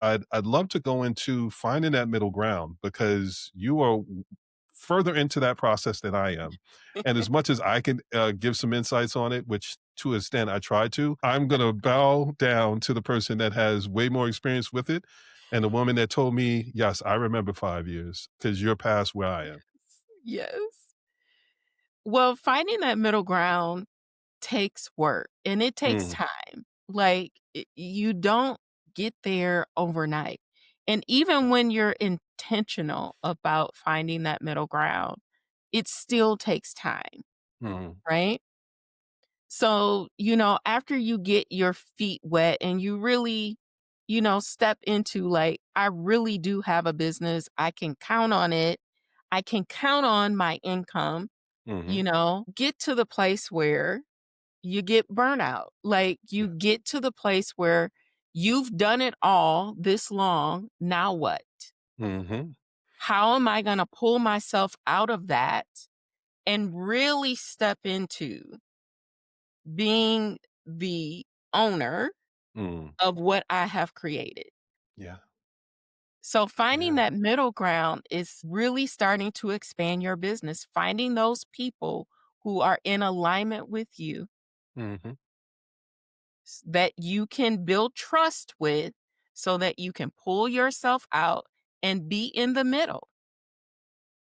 I'd love to go into finding that middle ground because you are further into that process than I am. And as much as I can give some insights on it, which to an extent I try to, I'm going to bow down to the person that has way more experience with it. And the woman that told me, yes, I remember 5 years because you're past where I am. Yes. Well, finding that middle ground takes work and it takes Mm, time. Like, you don't get there overnight. And even when you're intentional about finding that middle ground, it still takes time, mm, right? So, after you get your feet wet and you really, step into like, I really do have a business, I can count on it, I can count on my income, hmm get to the place where you get burnout. Like, you Yeah. get to the place where you've done it all this long. Now what? hmm How am I going to pull myself out of that and really step into being the owner mm, of what I have created? Yeah. So, finding Yeah. that middle ground is really starting to expand your business, finding those people who are in alignment with you hmm that you can build trust with so that you can pull yourself out and be in the middle.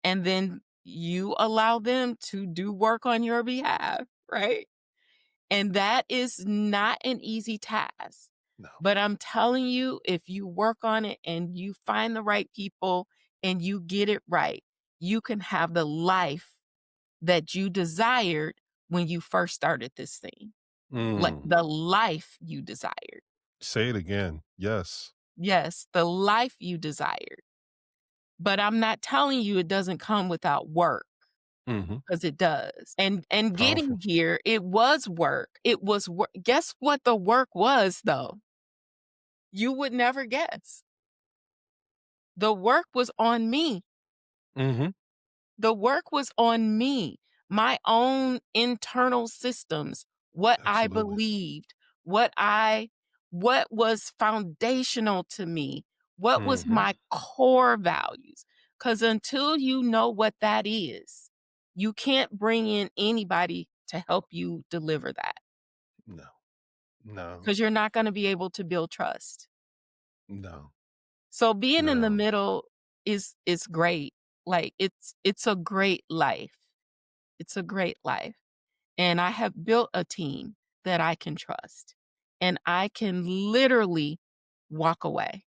And then you allow them to do work on your behalf, right? And that is not an easy task. No. But I'm telling you, if you work on it and you find the right people and you get it right, you can have the life that you desired when you first started this thing. Like, Mm. the life you desired. Say it again. Yes. Yes, the life you desired. But I'm not telling you it doesn't come without work, hmm because it does. And getting Powerful. here, it was work. It was work. Guess what the work was, though? You would never guess. The work was on me. hmm The work was on me, my own internal systems, what I Absolutely. believed, what was foundational to me, what was hmm my core values. Because until you know what that is, you can't bring in anybody to help you deliver that, No. No. because you're not gonna be able to build trust. No. So being in the No. middle is great. Like, it's a great life. It's a great life. And I have built a team that I can trust, and I can literally walk away.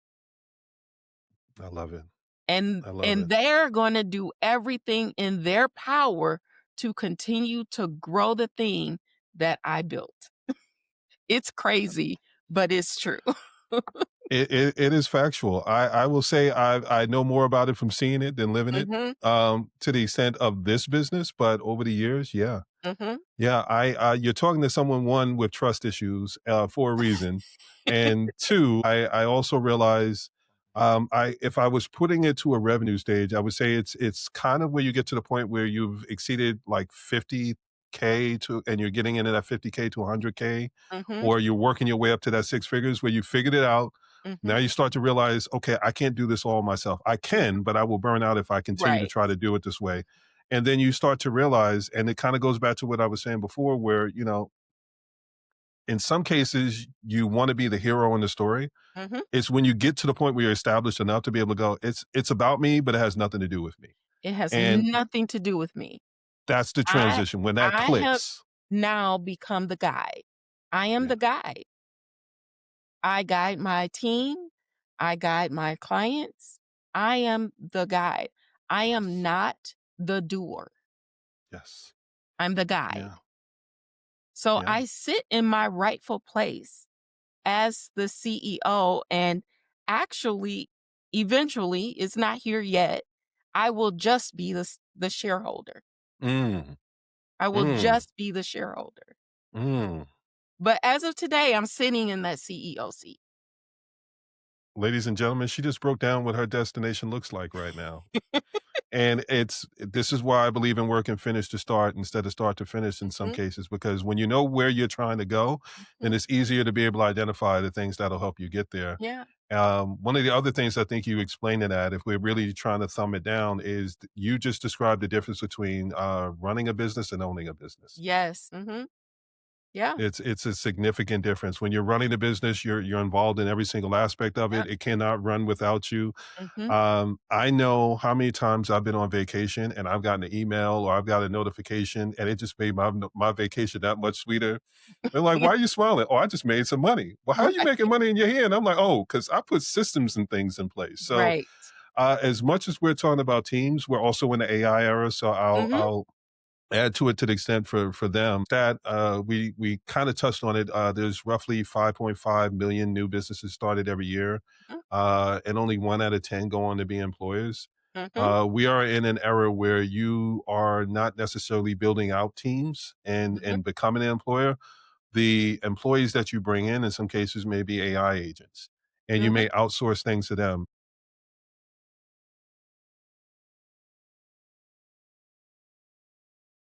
I love it. And I love and it. they're gonna do everything in their power to continue to grow the thing that I built. It's crazy, but it's true. It is factual. I will say I know more about it from seeing it than living it, Mhm, to the extent of this business, but over the years, yeah. mhm. Yeah, you're talking to someone, 1, with trust issues, for a reason, and 2, I also realize, if I was putting it to a revenue stage, I would say it's kind of where you get to the point where you've exceeded, like, 50K to and you're getting into that 50K to 100K, Mhm, or you're working your way up to that 6 figures where you figured it out. Now mhm. you start to realize, "Okay, I can't do this all myself. I can, but I will burn out if I continue to Right. try to do it this way." And then you start to realize, and it kind of goes back to what I was saying before, where, in some cases, you want to be the hero in the story. Mhm. It's when you get to the point where you're established enough to be able to go, it's about me, but it has nothing to do with me. It has And nothing to do with me. that's the I transition when that I have clicks. now become the guide. I am Yeah. the guide. I guide my team. I guide my clients. I am the guide. I am Yes. not the doer. Yes. I'm the guide. Yeah. So Yeah. I sit in my rightful place as the CEO, and actually, eventually, it's not here yet. I will just be the shareholder. Mm. I will Mm. just be the shareholder. Mm. But as of today, I'm sitting in that CEO seat. Ladies and gentlemen, she just broke down what her destination looks like right now. And this is why I believe in working finish to start instead of start to finish in some Mhm, cases, because when you know where you're trying to go, then mhm. it's easier to be able to identify the things that'll help you get there. Yeah. One of the other things I think you explained in that, if we're really trying to thumb it down, is you just described the difference between running a business and owning a business. Yes. Yeah. It's a significant difference. When you're running a business, you're involved in every single aspect of it. Yep. It cannot run without you. Mhm. I know how many times I've been on vacation and I've gotten an email or I've got a notification and it just made my vacation that much sweeter. They're like, "Why are you smiling?" "Oh, I just made some money." "Well, how are you Right. making money in your hand?" I'm like, "Oh, because I put systems and things in place." So, Right. as much as we're talking about teams, we're also in the AI era. So Mhm. I'll add to it to the extent for them that we kind of touched on it. There's roughly 5.5 million new businesses started every year, Mhm. and only 1 out of 10 go on to be employers. Mhm. We are in an era where you are not necessarily building out teams Mhm. and becoming an employer. The employees that you bring in some cases may be AI agents, and you Mhm. may outsource things to them.